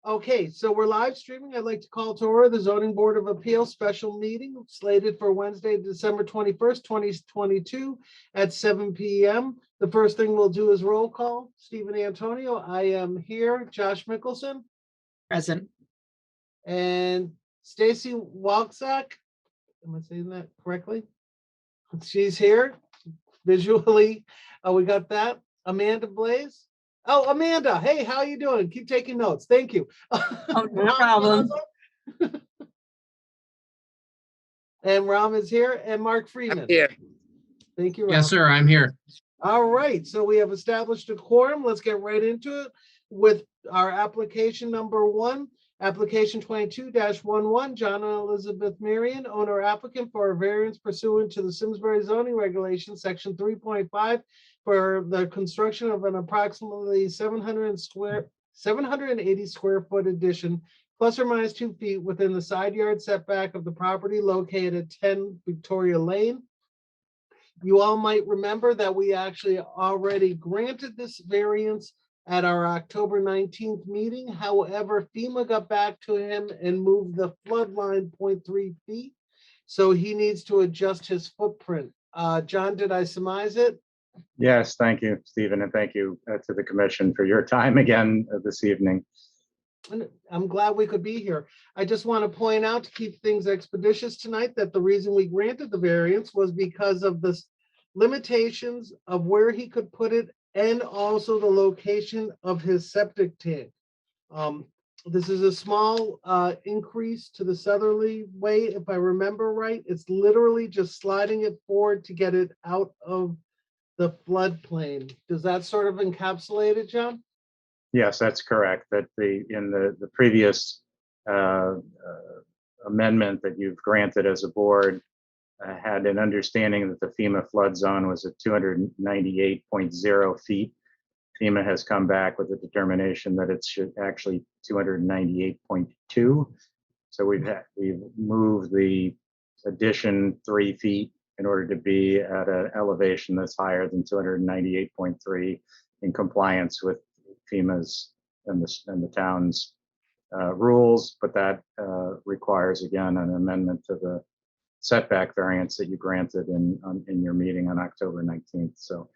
Okay, so we're live streaming. I'd like to call to order the Zoning Board of Appeals special meeting slated for Wednesday, December 21st, 2022 at 7 p.m. The first thing we'll do is roll call. Stephen Antonio, I am here. Josh Mickelson Present. and Stacy Walczak. Am I saying that correctly? She's here visually. We got that. Amanda Blaze. Oh, Amanda. Hey, how you doing? Keep taking notes. Thank you. Oh, no problem. And Ram is here, and Mark Freeman. I'm here. Thank you, Ram. Yes, sir, I'm here. All right, so we have established a quorum. Let's get right into it with our application number 1, application 22-11, John and Elizabeth Marion, owner applicant for a variance pursuant to the Simsbury zoning regulation, section 3.5, for the construction of an approximately 780 square foot addition, plus or minus 2 feet within the side yard setback of the property located at 10 Victoria Lane. You all might remember that we actually already granted this variance at our October 19th meeting. However, FEMA got back to him and moved the flood line 0.3 feet. So he needs to adjust his footprint. John, did I surmise it? Yes, thank you, Stephen, and thank you to the commission for your time again this evening. And I'm glad we could be here. I just want to point out, to keep things expeditious tonight, that the reason we granted the variance was because of the limitations of where he could put it and also the location of his septic tank. This is a small increase to the southerly way, if I remember right. It's literally just sliding it forward to get it out of the floodplain. Does that sort of encapsulate it, John? Yes, that's correct. That in the previous amendment that you've granted as a board had an understanding that the FEMA flood zone was at 298.0 feet. FEMA has come back with a determination that it should actually 298.2. So we've moved the addition 3 feet in order to be at an elevation that's higher than 298.3 in compliance with FEMA's and the town's rules, but that requires again an amendment to the setback variance that you granted in your meeting on October 19th. So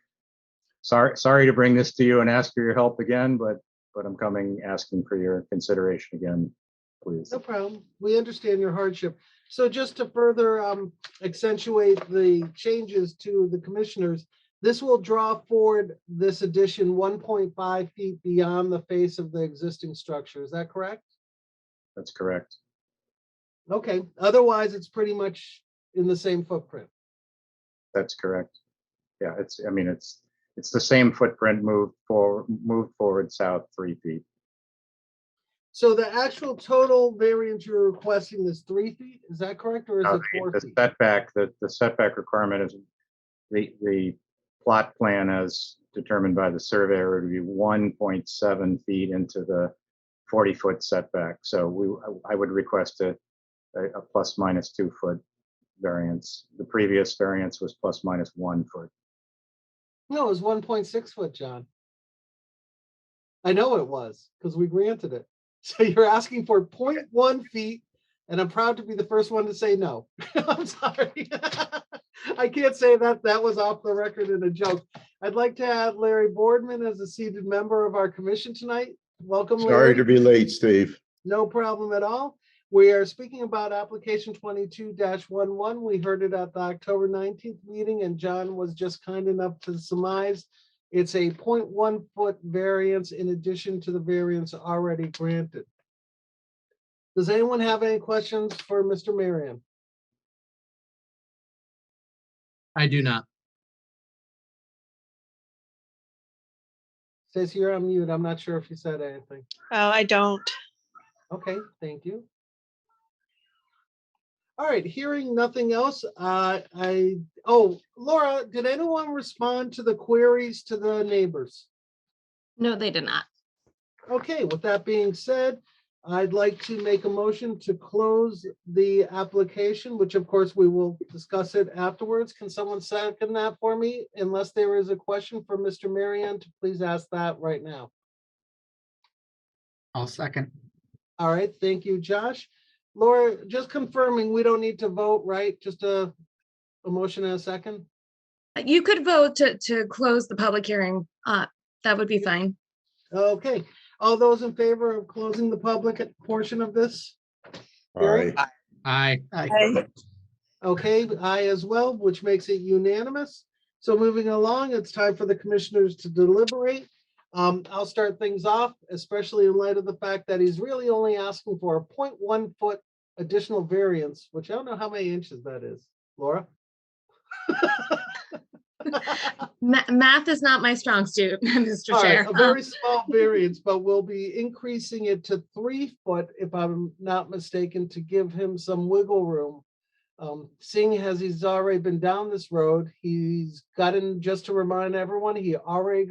sorry to bring this to you and ask for your help again, but I'm coming asking for your consideration again, please. No problem. We understand your hardship. So just to further accentuate the changes to the commissioners, this will draw forward this addition 1.5 feet beyond the face of the existing structure. Is that correct? That's correct. Okay. Otherwise, it's pretty much in the same footprint. That's correct. Yeah, it's the same footprint moved forward south 3 feet. So the actual total variance you're requesting is 3 feet. Is that correct, or is it 4 The feet? setback, the setback requirement is the plot plan as determined by the surveyor would be 1.7 feet into the 40-foot setback. So I would request a plus minus 2 foot variance. The previous variance was plus minus 1 foot. No, it was 1.6 foot, John. I know it was because we granted it. So you're asking for 0.1 feet, and I'm proud to be the first one to say no. I'm sorry. I can't say that. That was off the record in a joke. I'd like to have Larry Boardman as a seated member of our commission tonight. Welcome, Larry. Sorry to be late, Steve. No problem at all. We are speaking about application 22-11. We heard it at the October 19th meeting, and John was just kind enough to surmise it's a 0.1 foot variance in addition to the variance already granted. Does anyone have any questions for Mr. Marion? I do not. Stacey, you're on mute. I'm not sure if you said anything. Oh, I don't. Okay, thank you. All right, hearing nothing else, Laura, did anyone respond to the queries to the neighbors? No, they did not. Okay, with that being said, I'd like to make a motion to close the application, which of course we will discuss it afterwards. Can someone second that for me? Unless there is a question for Mr. Marion, to please ask that right now. I'll second. All right, thank you, Josh. Laura, just confirming, we don't need to vote, right? Just a motion and a second? You could vote to close the public hearing. That would be fine. Okay, all those in favor of closing the public portion of this? hearing? Aye. Okay, I as well, which makes it unanimous. So moving along, it's time for the commissioners to deliberate. I'll start things off, especially in light of the fact that he's really only asking for a 0.1 foot additional variance, which I don't know how many inches that is. Laura? Math is not my strong suit, Mr. All right, Chair. a very small variance, but we'll be increasing it to 3 foot, if I'm not mistaken, to give him some wiggle room. Seeing as he's already been down this road, he's gotten, just to remind everyone, he already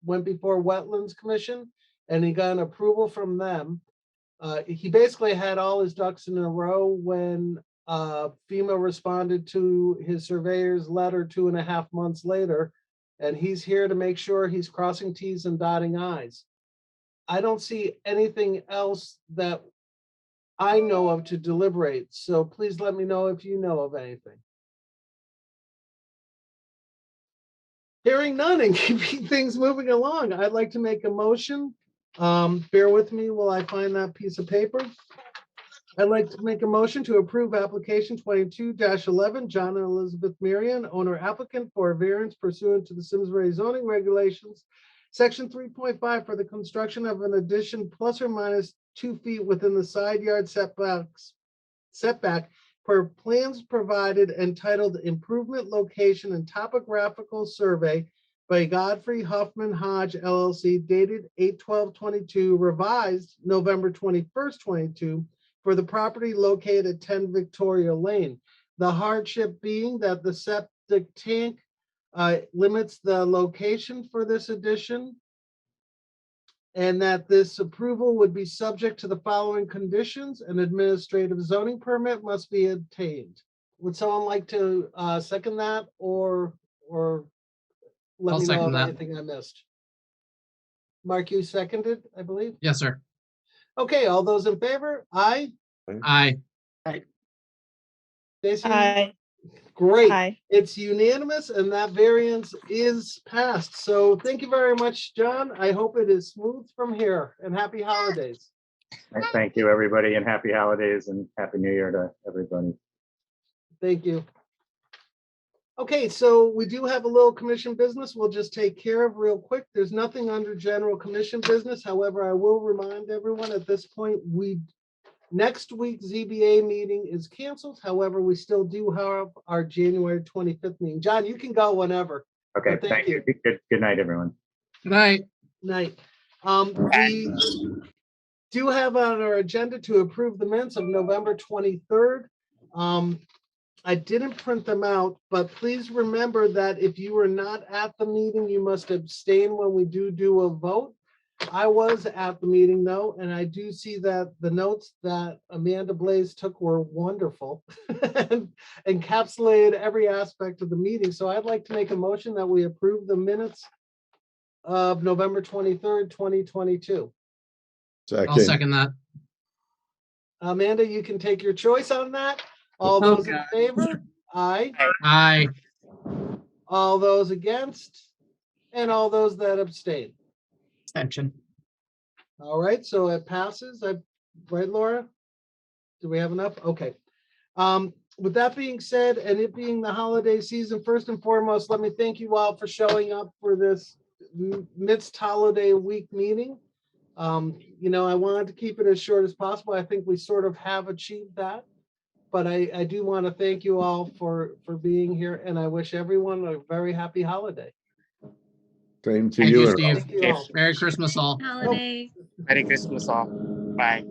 went before Wetlands Commission and he got an approval from them. He basically had all his ducks in a row when FEMA responded to his surveyor's letter 2.5 months later, and he's here to make sure he's crossing T's and dotting I's. I don't see anything else that I know of to deliberate, so please let me know if you know of anything. Hearing none and keeping things moving along, I'd like to make a motion. Bear with me while I find that piece of paper. I'd like to make a motion to approve application 22-11, John and Elizabeth Marion, owner applicant for a variance pursuant to the Simsbury zoning regulations, section 3.5 for the construction of an addition plus or minus 2 feet within the side yard setback per plans provided entitled Improvement Location and Topographical Survey by Godfrey Huffman Hodge LLC dated 8/12/22, revised November 21st, 22, for the property located at 10 Victoria Lane. The hardship being that the septic tank limits the location for this addition, and that this approval would be subject to the following conditions. An administrative zoning permit must be obtained. Would someone like to second that or let I'll me know second of that. anything I missed? Mark, you seconded, I believe? Yes, sir. Okay, all those in favor? Aye. Aye. Stacy? Great. It's unanimous and that variance is passed. So thank you very much, John. I hope it is smooth from here and happy holidays. Thank you, everybody, and happy holidays and happy new year to everybody. Thank you. Okay, so we do have a little commission business we'll just take care of real quick. There's nothing under general commission business. However, I will remind everyone at this point, next week's ZBA meeting is canceled. However, we still do have our January 25th meeting. John, you can go whenever. Okay, But thank you. Good night, everyone. Good night. Night. We do have on our agenda to approve the minutes of November 23rd. I didn't print them out, but please remember that if you were not at the meeting, you must abstain when we do a vote. I was at the meeting though, and I do see that the notes that Amanda Blaze took were wonderful and encapsulated every aspect of the meeting. So I'd like to make a motion that we approve the minutes of November 23rd, 2022. I'll second that. Amanda, you can take your choice on that. All Oh, those in God. favor? Aye. Aye. All those against? And all those that abstain. Extension. All right, so it passes. Right, Laura? Do we have enough? Okay. With that being said, and it being the holiday season, first and foremost, let me thank you all for showing up for this midst holiday week meeting. I wanted to keep it as short as possible. I think we sort of have achieved that. But I do want to thank you all for being here, and I wish everyone a very happy holiday. Same to Thank you. you, and Steve. Thank you all. Merry Christmas all. Holiday. Merry Christmas all. Bye.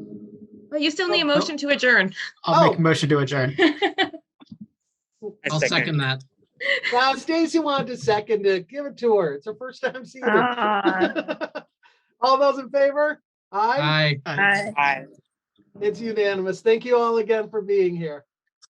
But you still need a motion to adjourn. I'll make Oh. a motion to adjourn. I'll second that. Now, Stacy wanted to second it. Give it to her. It's her first time seeing it. All those in favor? Aye. Aye. Bye. It's unanimous. Thank you all again for being here.